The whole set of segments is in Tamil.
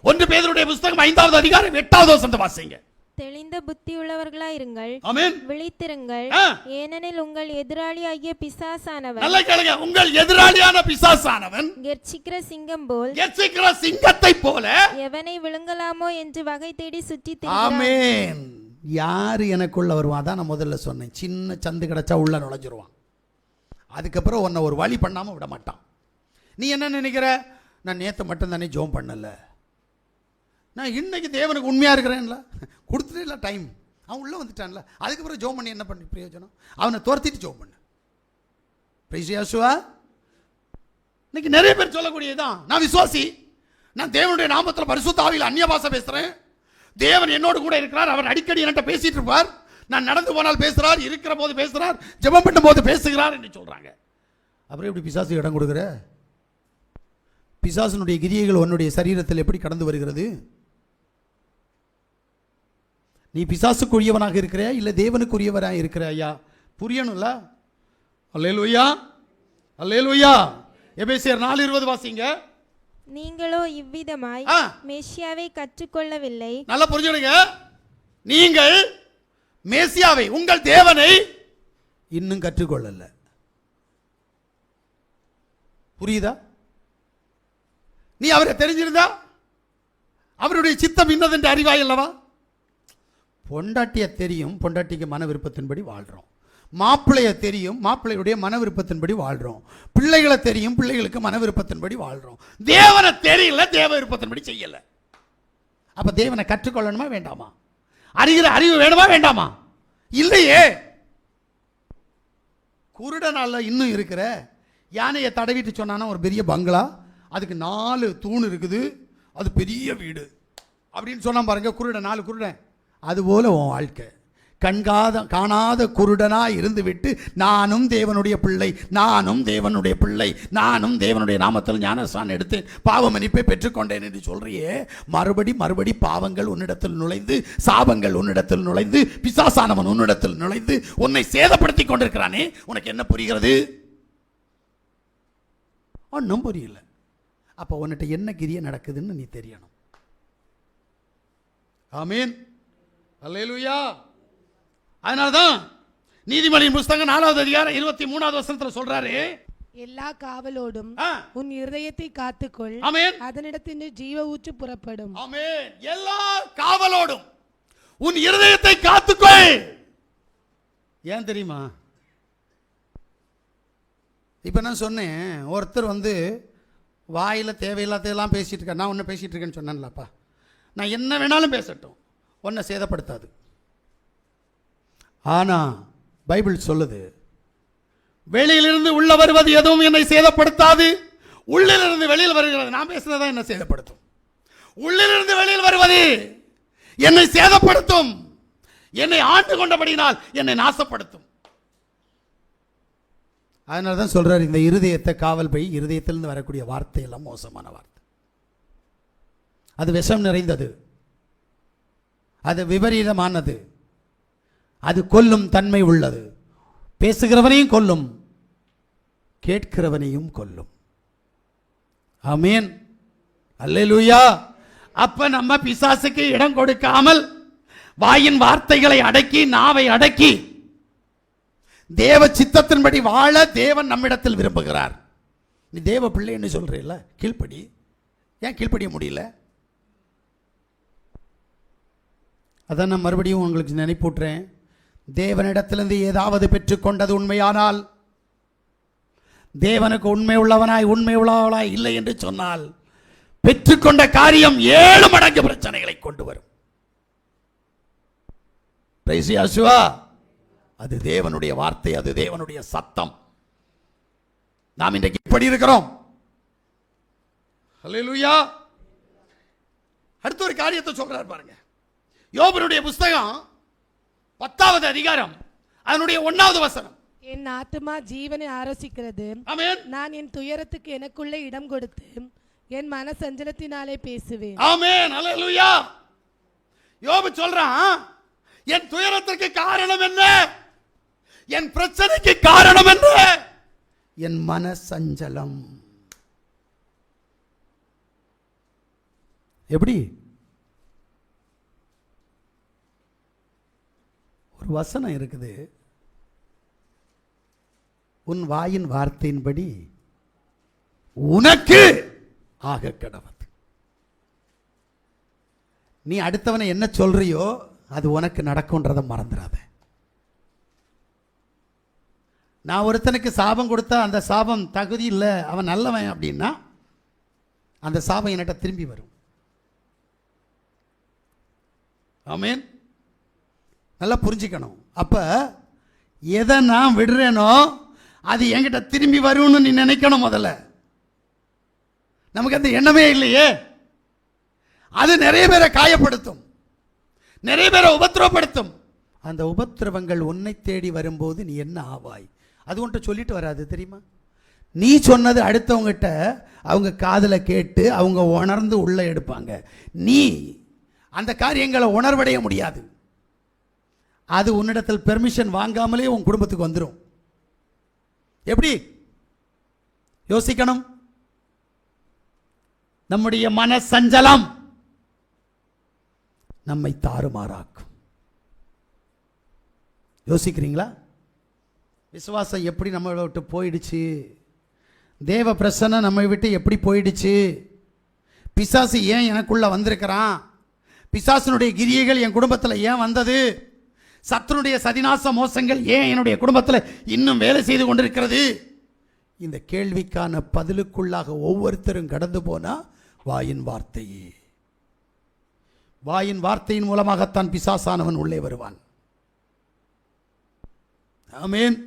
1 பேதுருடைய புத்தகம் 5வது அதிகாரம் 8வது வசனத்தை வாசிங்க. தெளிந்த புத்தியுள்ளவர்களாயிருங்கள், ஆமென், விழித்திருங்கள், ஏனெனில் உங்கள் எதிராளியாகிய பிசாசானவன், நல்லா கேளுங்க, உங்கள் எதிராளியான பிசாசானவன் கெர்ச்சிக்கிற சிங்கம் போல், கெர்ச்சிக்கிற சிங்கத்தை போல எவனை விழுங்கலாமோ என்று வகை தேடி சுற்றி திரிகிறான். ஆமென். யாரு எனக்குள்ள வருவான்? தான் நான் முதல்ல சொன்னேன், சின்ன சந்து கிடைச்சா உள்ள நுழைஞ்சிருவான். அதுக்கப்புறம் உன்னை ஒரு வழி பண்ணாம விட மாட்டான். நீ என்ன நினைக்கிற? நான் நேற்று மட்டும் தானே ஜோம் பண்ணல, நான் இன்னைக்கு தேவனுக்கு உண்மையாக இருக்கிறேன்ல, கொடுத்துட்டே இல்லை டைம், அவன் உள்ளே வந்துட்டான்ல, அதுக்கப்புறம் ஜோம் பண்ணி என்ன பண்ணி பிரயோஜனம்? அவனை துரத்திட்டு ஜோம் பண்ணு. பிரைசியாசுவா, இன்னைக்கு நிறைய பேர் சொல்லக்கூடியதான், நான் விசுவாசி, நான் தேவனுடைய நாமத்தில் பரிசுத்த ஆவியில் அந்நிய பாஷை பேசுகிறேன், தேவன் என்னோடு கூட இருக்கிறார், அவர் அடிக்கடி என்கிட்ட பேசிட்டு இருப்பார், நான் நடந்து போனால் பேசுகிறார், இருக்கிற போது பேசுகிறார், ஜெபம் பண்ணும் போது பேசுகிறார் என்று சொல்கிறாங்க. அப்புறம் எப்படி பிசாசு இடம் கொடுக்குற? பிசாசனுடைய கிரியைகள் உன்னுடைய சரீரத்தில் எப்படி கடந்து வருகிறது? நீ பிசாசுக்குரியவனாக இருக்கிற இல்லை தேவனுக்குரியவராக இருக்கிற? ஐயா புரியணும்ல. அல்லேலூயா, அல்லேலூயா. எபேசியர் 4:20 வாசிங்க. நீங்களோ இவ்விதமாய் மேசியாவை கற்றுக்கொள்ளவில்லை. நல்லா புரிஞ்சுடுங்க, நீங்கள் மேசியாவை, உங்கள் தேவனை இன்னும் கற்றுக்கொள்ளல. புரியுதா? நீ அவரை தெரிஞ்சிருந்தா அவருடைய சித்தம் இன்னதென்று அறிவாய் அல்லவா? பொண்டாட்டிய தெரியும், பொண்டாட்டிக்கு மன விருப்பத்தின்படி வாழ்றோம். மாப்பிள்ளைய தெரியும், மாப்பிள்ளையுடைய மன விருப்பத்தின்படி வாழ்றோம். பிள்ளைகளை தெரியும், பிள்ளைகளுக்கு மன விருப்பத்தின்படி வாழ்றோம். தேவனை தெரியல, தேவ விருப்பத்தின்படி செய்யல. அப்ப தேவனை கற்றுக்கொள்ளணுமா வேண்டாமா? அறிகிற அறிவு வேணுமா வேண்டாமா? இல்லையே. குருடனால இன்னும் இருக்கிற யானையை தடவிட்டு சொன்னானா ஒரு பெரிய பங்களா, அதுக்கு 4 தூண் இருக்குது, அது பெரிய வீடு அப்படின்னு சொன்னா பாருங்க, குருடன் 4 குருடன். அதுபோல உன் வாழ்க்கை காணாத குருடனா இருந்து விட்டு நானும் தேவனுடைய பிள்ளை, நானும் தேவனுடைய பிள்ளை, நானும் தேவனுடைய நாமத்தில் ஞானஸ்நானம் எடுத்து பாவ மன்னிப்பை பெற்றுக்கொண்டேன் என்று சொல்றியே, மறுபடி பாவங்கள் உன்னிடத்தில் நுழைந்து, சாபங்கள் உன்னிடத்தில் நுழைந்து, பிசாசானவன் உன்னிடத்தில் நுழைந்து உன்னை சேதப்படுத்தி கொண்டிருக்கிறானே, உனக்கு என்ன புரிகிறது? ஒன்றும் புரியல. அப்போ உன்னிட்ட என்ன கிரிய நடக்குதுன்னு நீ தெரியணும். ஆமீன், அல்லேலூயா. அதனால்தான் நீதிமொழியின் புத்தகம் 4வது அதிகாரம் 23வது வசனத்தில் சொல்றாரு, எல்லா காவலோடும் உன் இருதயத்தை காத்துக்கொள், ஆமென், அதனிடத்தின் ஜீவ ஊற்று புறப்படும். ஆமென். எல்லா காவலோடும் உன் இருதயத்தை காத்துக்கொள். ஏன் தெரியுமா? இப்ப நான் சொன்னேன், ஒருத்தர் வாயில தேவையில்லாததெல்லாம் பேசிட்டு இருக்க, நான் ஒன்று பேசிட்டு இருக்கேன்னு சொன்னேன்லப்பா, நான் என்ன வேணாலும் பேசட்டும், ஒன்றை சேதப்படுத்தாது. ஆனா பைபிள் சொல்லுது, வெளியிலிருந்து உள்ள வருவது எதுவும் என்னை சேதப்படுத்தாது, உள்ளிலிருந்து வெளியில் வருகிறது நான் பேசுறதான் என்ன சேதப்படுத்தும். உள்ளிலிருந்து வெளியில் வருவது என்னை சேதப்படுத்தும், என்னை ஆண்டு கொண்டபடினால் என்னை நாசப்படுத்தும். அதனால தான் சொல்றாரு, இந்த இருதயத்தை காவல் பை, இருதயத்திலிருந்து வரக்கூடிய வார்த்தை எல்லாம் மோசமான வார்த்தை, அது விஷம் நிறைந்தது, அது விபரீதமானது, அது கொல்லும் தன்மை உள்ளது, பேசுகிறவனையும் கொல்லும், கேட்கிறவனையும் கொல்லும். ஆமென், அல்லேலூயா. அப்ப நம்ம பிசாசுக்கு இடம் கொடுக்காமல் வாயின் வார்த்தைகளை அடக்கி, நாவை அடக்கி தேவ சித்தத்தின்படி வாழ தேவன் நம்மிடத்தில் விரும்புகிறார். நீ தேவ பிள்ளைன்னு சொல்றீல்ல, கீழ்ப்படி. ஏன் கீழ்ப்படிய முடியல? அதான் நான் மறுபடியும் உங்களுக்கு நினைப்பூட்டுறேன், தேவனிடத்திலிருந்து ஏதாவது பெற்றுக்கொண்டது உண்மையானால், தேவனுக்கு உண்மை உள்ளவனாய் இல்லை என்று சொன்னால், பெற்றுக்கொண்ட காரியம் 7 மடங்கு பிரச்சனைகளை கொண்டு வரும். அது தேவனுடைய வார்த்தை, அது தேவனுடைய சத்தம். நாம் இன்றைக்கு இப்படி இருக்கிறோம். அல்லேலூயா. அடுத்த ஒரு காரியத்தை சொல்றார் பாருங்க, யோபனுடைய புத்தகம் 10வது அதிகாரம் அதனுடைய 1வது வசனம். என் ஆத்துமா ஜீவனை ஆரோசிக்கிறது, நான் என் துயரத்துக்கு எனக்குள்ளே இடம் கொடுத்து என் மன சஞ்சலத்தினாலே பேசுவேன். ஆமென், அல்லேலூயா. யோபு சொல்றான், என் துயரத்திற்கு காரணம் என்ன, என் பிரச்சனைக்கு காரணம் என்ன? என் மன சஞ்சலம். எப்படி? ஒரு வசனம் இருக்குது, உன் வாயின் வார்த்தையின்படி உனக்கு ஆக கடவது. நீ அடுத்தவனை என்ன சொல்றியோ அது உனக்கு நடக்கும்ன்றதை மறந்துடாத. நான் ஒருத்தனுக்கு சாபம் கொடுத்தா அந்த சாபம் தகுதி இல்லை, அவன் நல்லவன் அப்படின்னா அந்த சாபம் என்கிட்ட திரும்பி வரும். ஆமென். நல்லா புரிஞ்சுக்கணும். அப்ப எதை நான் விடுறேனோ அது என்கிட்ட திரும்பி வரும்னு நீ நினைக்கணும். முதல்ல நமக்கு அந்த எண்ணமே இல்லையே. அது நிறைய பேரை காயப்படுத்தும், நிறைய பேரை உபத்திரவப்படுத்தும். அந்த உபத்திரவங்கள் உன்னை தேடி வரும்போது நீ என்ன ஆவாய்? அது உன்கிட்ட சொல்லிட்டு வராது, தெரியுமா? நீ சொன்னது அடுத்தவங்கிட்ட அவங்க காதில் கேட்டு அவங்க உணர்ந்து உள்ள எடுப்பாங்க. நீ அந்த காரியங்களை உணர்வடைய முடியாது. அது உன்னிடத்தில் பெர்மிஷன் வாங்காமலே உன் குடும்பத்துக்கு வந்துடும். எப்படி யோசிக்கணும்? நம்முடைய மன சஞ்சலம் நம்மை தாறுமாறாக்கும். யோசிக்கிறீங்களா? விசுவாசம் எப்படி நம்மளை விட்டு போயிடுச்சு? தேவ பிரசன்னம் நம்மை விட்டு எப்படி போயிடுச்சு? பிசாசு ஏன் எனக்குள்ள வந்திருக்கிறான்? பிசாசனுடைய கிரியைகள் என் குடும்பத்தில் ஏன் வந்தது? சத்துருடைய சதிநாச மோசங்கள் ஏன் என்னுடைய குடும்பத்தில் இன்னும் வேலை செய்து கொண்டிருக்கிறது? இந்த கேள்விக்கான பதிலுக்குள்ளாக ஒவ்வொருத்தரும் கடந்து போனா வாயின் வார்த்தையே. வாயின் வார்த்தையின் மூலமாகத்தான் பிசாசானவன் உள்ளே வருவான். ஆமென்.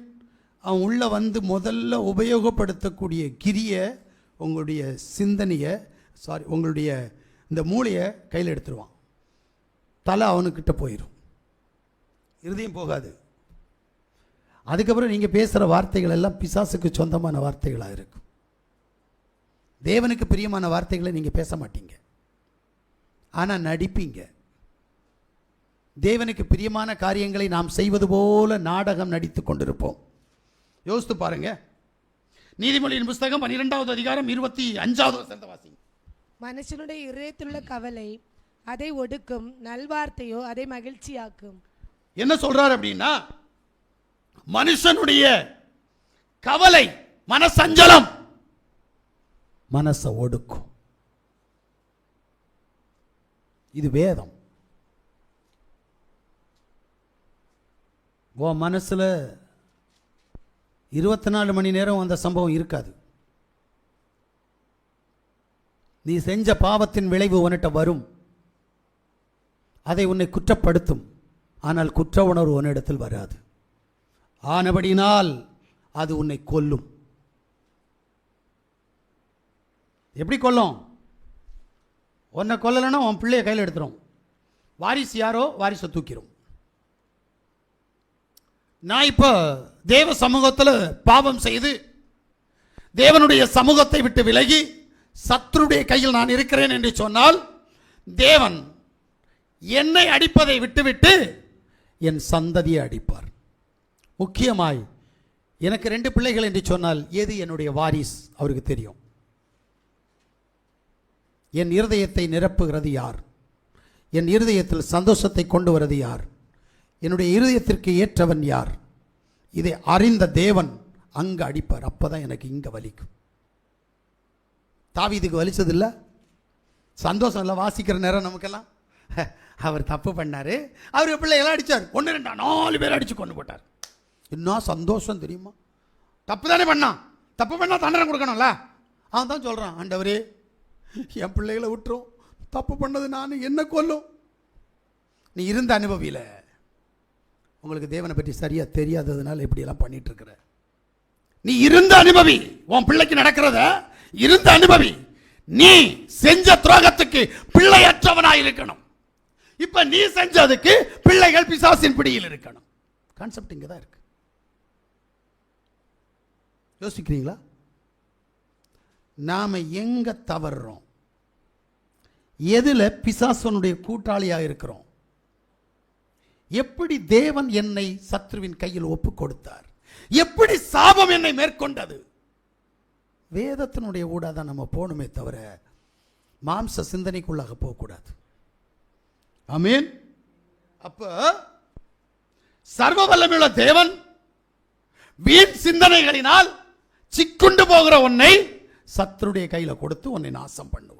அவன் உள்ள வந்து முதல்ல உபயோகப்படுத்தக்கூடிய கிரிய உங்களுடைய சிந்தனையை, உங்களுடைய இந்த மூளையை கையில் எடுத்துருவான். தலை அவனுக்கிட்ட போயிடும், இருதயம் போகாது. அதுக்கப்புறம் நீங்கள் பேசுகிற வார்த்தைகள் எல்லாம் பிசாசுக்கு சொந்தமான வார்த்தைகளாக இருக்கும். தேவனுக்கு பிரியமான வார்த்தைகளை நீங்கள் பேச மாட்டீங்க, ஆனால் நடிப்பீங்க. தேவனுக்கு பிரியமான காரியங்களை நாம் செய்வது போல நாடகம் நடித்து கொண்டிருப்போம். யோசித்து பாருங்க. நீதிமொழியின் புஸ்தகம் 12வது அதிகாரம் 25வது வசனத்தை வாசிங்க. மனுஷனுடைய இதயத்திலுள்ள கவலை அதை ஒடுக்கும், நல்வார்த்தையோ அதை மகிழ்ச்சியாக்கும். என்ன சொல்றார் அப்படின்னா, மனுஷனுடைய கவலை, மனசஞ்சலம் மனசை ஒடுக்கும். இது வேதம். உன் மனசுல 24 மணி நேரம் அந்த சம்பவம் இருக்காது. நீ செஞ்ச பாவத்தின் விளைவு உன்னிட்ட வரும், அதை உன்னை குற்றப்படுத்தும். ஆனால் குற்ற உணர்வு உன்னிடத்தில் வராது. ஆனபடினால் அது உன்னை கொல்லும். எப்படி கொல்லும்? உன்னை கொல்லலைன்னா உன் பிள்ளைய கையில் எடுத்துரும். வாரிசு யாரோ வாரிசை தூக்கிடும். நான் இப்போ தேவ சமூகத்தில் பாவம் செய்து தேவனுடைய சமூகத்தை விட்டு விலகி சத்துருடைய கையில் நான் இருக்கிறேன் என்று சொன்னால், தேவன் என்னை அடிப்பதை விட்டுவிட்டு என் சந்ததியை அடிப்பார். முக்கியமாய் எனக்கு 2 பிள்ளைகள் என்று சொன்னால் எது என்னுடைய வாரிஸ் அவருக்கு தெரியும். என் இருதயத்தை நிரப்புகிறது யார்? என் இருதயத்தில் சந்தோஷத்தை கொண்டு வருவது யார்? என்னுடைய இருதயத்திற்கு ஏற்றவன் யார்? இதை அறிந்த தேவன் அங்கே அடிப்பார். அப்போதான் எனக்கு இங்கே வலிக்கும். தாவீதுக்கு வலிச்சதில்லை, சந்தோஷம் இல்லை. வாசிக்கிற நேரம் நமக்கெல்லாம் அவர் தப்பு பண்ணார், அவர் பிள்ளைகளாம் அடித்தார். 1 2 4 பேர் அடித்து கொண்டு போட்டார். இன்னும் சந்தோஷம் தெரியுமா? தப்பு தானே பண்ணான், தப்பு பண்ணால் தண்டனை கொடுக்கணும்ல. அவன் தான் சொல்கிறான், ஆண்டவரே என் பிள்ளைகளை விட்டுரும், தப்பு பண்ணது நான், என்ன கொல்லும். நீ இருந்த அனுபவியில் உங்களுக்கு தேவனை பற்றி சரியாக தெரியாததுனால இப்படியெல்லாம் பண்ணிட்டு இருக்கிற. நீ இருந்த அனுபவி, உன் பிள்ளைக்கு நடக்கிறத இருந்த அனுபவி. நீ செஞ்ச துரோகத்துக்கு பிள்ளையற்றவனாய் இருக்கணும். இப்ப நீ செஞ்சதுக்கு பிள்ளைகள் பிசாசின் பிடியில் இருக்கணும். கான்செப்ட் இங்கே தான் இருக்கு. யோசிக்கிறீங்களா? நாம எங்க தவறுறோம்? எதுல பிசாசனுடைய கூட்டாளியாக இருக்கிறோம்? எப்படி தேவன் என்னை சத்ருவின் கையில் ஒப்பு கொடுத்தார்? எப்படி சாபம் என்னை மேற்கொண்டது? வேதத்தினுடைய ஊடாதான் நம்ம போகணுமே தவிர மாம்ச சிந்தனைக்குள்ளாக போகக்கூடாது. ஆமென். அப்ப சர்வ வல்லமையுள்ள தேவன் வீண் சிந்தனைகளினால் சிக்குண்டு போகிற உன்னை சத்துருடைய கையில கொடுத்து உன்னை நாசம் பண்ணுவார்.